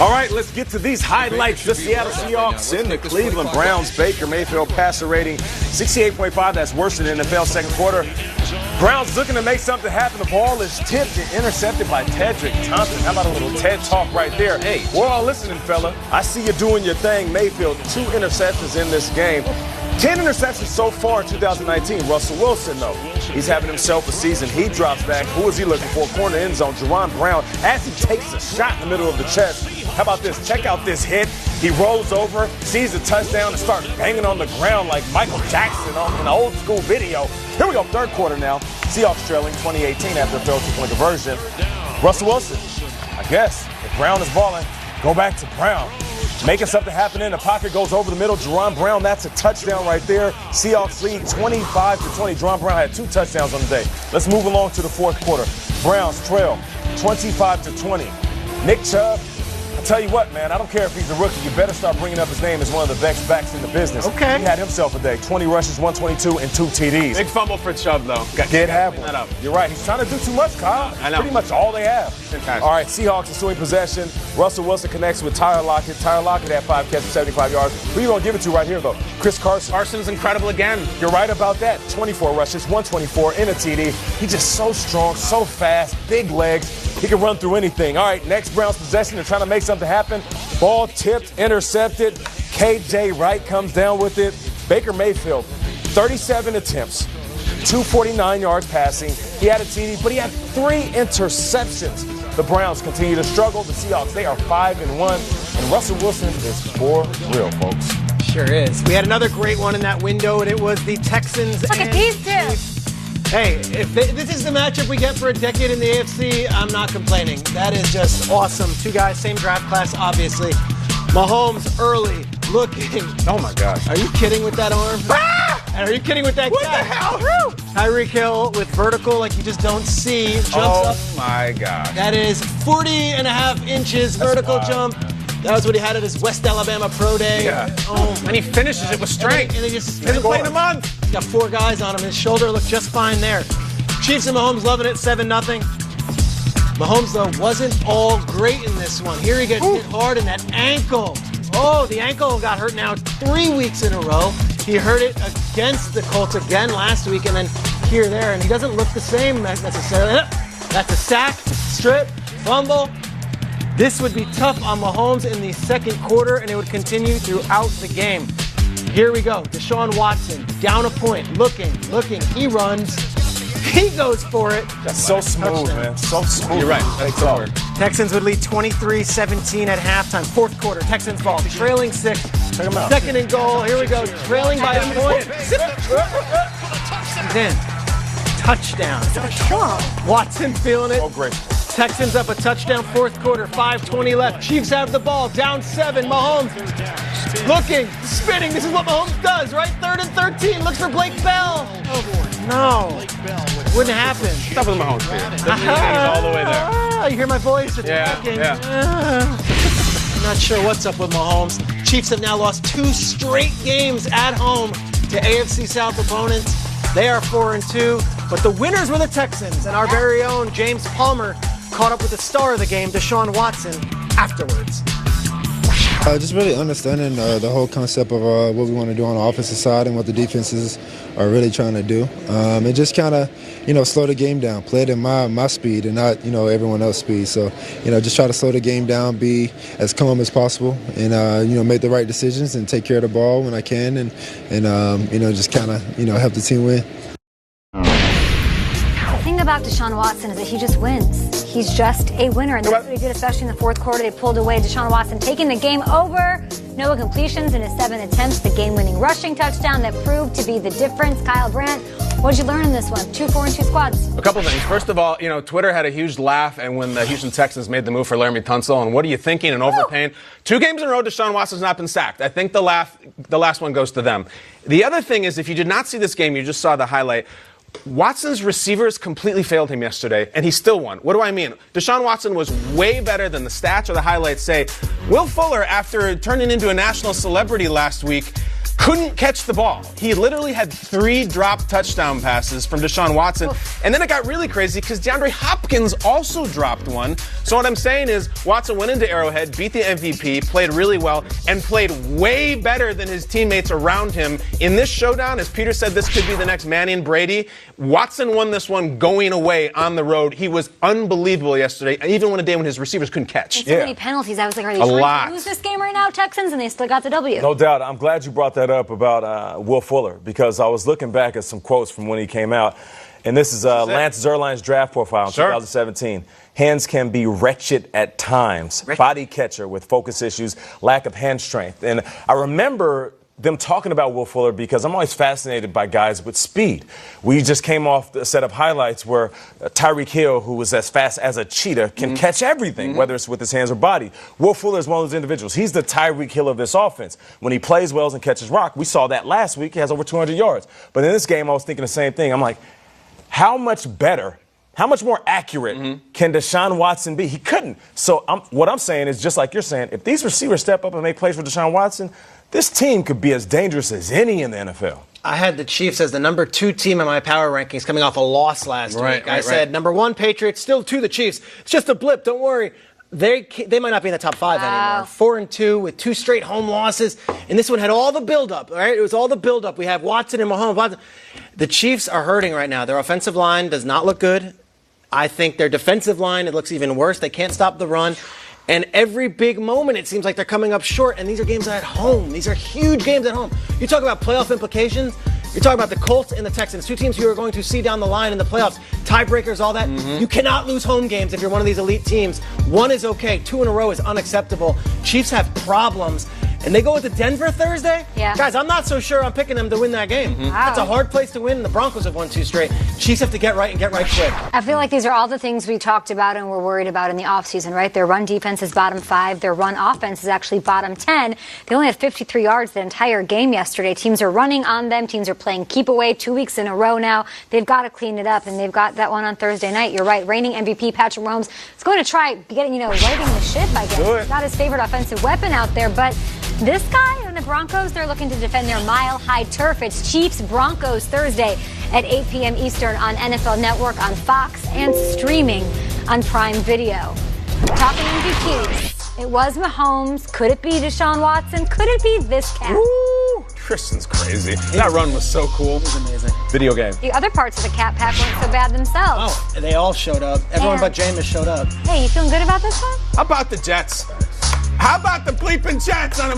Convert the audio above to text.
All right, let's get to these highlights. The Seattle Seahawks and the Cleveland Browns. Baker Mayfield passer rating 68.5. That's worse than NFL second quarter. Browns looking to make something happen. The ball is tipped and intercepted by Tedrick Thompson. How about a little TED talk right there? Hey, we're all listening, fella. I see you doing your thing. Mayfield, 2 interceptions in this game. 10 interceptions so far in 2019. Russell Wilson, though, he's having himself a season. He drops back. Who is he looking for? Corner end zone. Jerron Brown, as he takes a shot in the middle of the chest. How about this? Check out this hit. He rolls over, sees the touchdown, and starts banging on the ground like Michael Jackson on an old school video. Here we go, third quarter now. Seahawks trailing 2018 after a failed two-point conversion. Russell Wilson, I guess, if Brown is balling, go back to Brown. Making something happen in the pocket, goes over the middle. Jerron Brown, that's a touchdown right there. Seahawks lead 25-20. Jerron Brown had 2 touchdowns on the day. Let's move along to the fourth quarter. Browns trail 25-20. Nick Chubb, I tell you what, man, I don't care if he's a rookie. You better start bringing up his name as one of the best backs in the business. Okay. He had himself a day. 20 rushes, 122, and 2 TDs. Big fumble for Chubb, though. Did have one. You're right. He's trying to do too much, Kyle. I know. Pretty much all they have. Fantastic. All right, Seahawks assuming possession. Russell Wilson connects with Tyler Lockett. Tyler Lockett had 5 catches, 75 yards. Who are you going to give it to right here, though? Chris Carson. Carson's incredible again. You're right about that. 24 rushes, 124 in a TD. He's just so strong, so fast, big legs. He can run through anything. All right, next Browns possession. They're trying to make something happen. Ball tipped, intercepted. KJ Wright comes down with it. Baker Mayfield, 37 attempts, 249 yards passing. He had a TD, but he had 3 interceptions. The Browns continue to struggle. The Seahawks, they are 5-1. And Russell Wilson is for real, folks. Sure is. We had another great one in that window, and it was the Texans. Look at these two. Hey, if this is the matchup we get for a decade in the AFC, I'm not complaining. That is just awesome. 2 guys, same draft class, obviously. Mahomes early, looking. Oh, my gosh. Are you kidding with that arm? And are you kidding with that What catch? the hell? Tyreek Hill with vertical like you just don't see. Jumps up. Oh, my God. That is 40.5 inches vertical jump. That was what he had at his West Alabama Pro Day. Yeah. Oh, And he finishes it with strength. and they just Hasn't played in a month. He's got 4 guys on him. His shoulder looked just fine there. Chiefs and Mahomes loving it, 7-0. Mahomes, though, wasn't all great in this one. Here he gets hit hard in that ankle. Oh, the ankle got hurt now 3 weeks in a row. He hurt it against the Colts again last week, and then there. And he doesn't look the same necessarily. That's a sack, strip, fumble. This would be tough on Mahomes in the second quarter, and it would continue throughout the game. Here we go. Deshaun Watson, down a point, looking. He runs. He goes for it. That's so smooth, man. So smooth. You're right. That's the word. Texans would lead 23-17 at halftime. Fourth quarter, Texans ball, trailing 6. Check him out. Second and goal. Here we go. Trailing by a point. And then, touchdown. Watson feeling it. Oh, great. Texans up a touchdown, fourth quarter, 5:20 left. Chiefs have the ball, down 7. Mahomes looking, spinning. This is what Mahomes does, right? 3rd and 13. Looks for Blake Bell. Oh, no. Wouldn't happen. Stop with Mahomes here. He's all the way there. You hear my voice? It's working. I'm not sure what's up with Mahomes. Chiefs have now lost 2 straight games at home to AFC South opponents. They are 4-2, but the winners were the Texans, and our very own James Palmer caught up with the star of the game, Deshaun Watson, afterwards. Just really understanding the whole concept of what we want to do on the offensive side and what the defenses are really trying to do. And just kind of, slow the game down, play it in my speed and not, everyone else's speed. So, just try to slow the game down, be as calm as possible and, make the right decisions and take care of the ball when I can and just kind of, help the team win. The thing about Deshaun Watson is that he just wins. He's just a winner, and that's what he did, especially in the fourth quarter. They pulled away. Deshaun Watson taking the game over. No completions in his 7 attempts. The game-winning rushing touchdown that proved to be the difference. Kyle Brandt, what did you learn in this one? 2 4-2 squads. A couple things. First of all, Twitter had a huge laugh and when the Houston Texans made the move for Laramie Tunsil. And what are you thinking and overpaying? 2 games in a row, Deshaun Watson's not been sacked. I think the last one goes to them. The other thing is, if you did not see this game, you just saw the highlight. Watson's receivers completely failed him yesterday, and he still won. What do I mean? Deshaun Watson was way better than the stats or the highlights say. Will Fuller, after turning into a national celebrity last week, couldn't catch the ball. He literally had 3 drop touchdown passes from Deshaun Watson. And then it got really crazy because DeAndre Hopkins also dropped one. So what I'm saying is Watson went into Arrowhead, beat the MVP, played really well, and played way better than his teammates around him. In this showdown, as Peter said, this could be the next Manning Brady. Watson won this one going away on the road. He was unbelievable yesterday, even on a day when his receivers couldn't catch. And so many penalties. I was like, are they trying to lose this game right now, Texans? And they still got the W. No doubt. I'm glad you brought that up about Will Fuller, because I was looking back at some quotes from when he came out. And this is Lance Zierlein's draft profile in 2017. Hands can be wretched at times. Body catcher with focus issues, lack of hand strength. And I remember them talking about Will Fuller because I'm always fascinated by guys with speed. We just came off a set of highlights where Tyreek Hill, who was as fast as a cheetah, can catch everything, whether it's with his hands or body. Will Fuller is one of those individuals. He's the Tyreek Hill of this offense. When he plays well and catches rock, we saw that last week. He has over 200 yards. But in this game, I was thinking the same thing. I'm like, how much better, how much more accurate can Deshaun Watson be? He couldn't. So what I'm saying is, just like you're saying, if these receivers step up and make plays for Deshaun Watson, this team could be as dangerous as any in the NFL. I had the Chiefs as the number 2 team in my power rankings coming off a loss last week. I said number 1 Patriots, still 2 the Chiefs. It's just a blip, don't worry. They might not be in the top 5 anymore. 4-2 with 2 straight home losses. And this one had all the buildup, all right? It was all the buildup. We have Watson and Mahomes. The Chiefs are hurting right now. Their offensive line does not look good. I think their defensive line, it looks even worse. They can't stop the run. And every big moment, it seems like they're coming up short. And these are games at home. These are huge games at home. You talk about playoff implications. You're talking about the Colts and the Texans, 2 teams who are going to see down the line in the playoffs. Tiebreakers, all that. You cannot lose home games if you're one of these elite teams. 1 is okay. 2 in a row is unacceptable. Chiefs have problems. And they go into Denver Thursday? Yeah. Guys, I'm not so sure I'm picking them to win that game. That's a hard place to win. The Broncos have won 2 straight. Chiefs have to get right and get right quick. I feel like these are all the things we talked about and we're worried about in the offseason, right? Their run defense is bottom 5. Their run offense is actually bottom 10. They only had 53 yards the entire game yesterday. Teams are running on them. Teams are playing keep away 2 weeks in a row now. They've got to clean it up, and they've got that one on Thursday night. You're right. Reigning MVP Patrick Mahomes is going to try getting, righting the ship, I guess. He's not his favorite offensive weapon out there, but this guy and the Broncos, they're looking to defend their mile-high turf. It's Chiefs-Broncos Thursday at 8 p.m. Eastern on NFL Network, on Fox, and streaming on Prime Video. Talking MVPs, it was Mahomes. Could it be Deshaun Watson? Could it be this cat? Ooh, Tristan's crazy. That run was so cool. It was amazing. Video game. The other parts of the cat pack weren't so bad themselves. Oh, they all showed up. Everyone but Jameis showed up. Hey, you feeling good about this one? How about the Jets? How about the bleeping Jets on a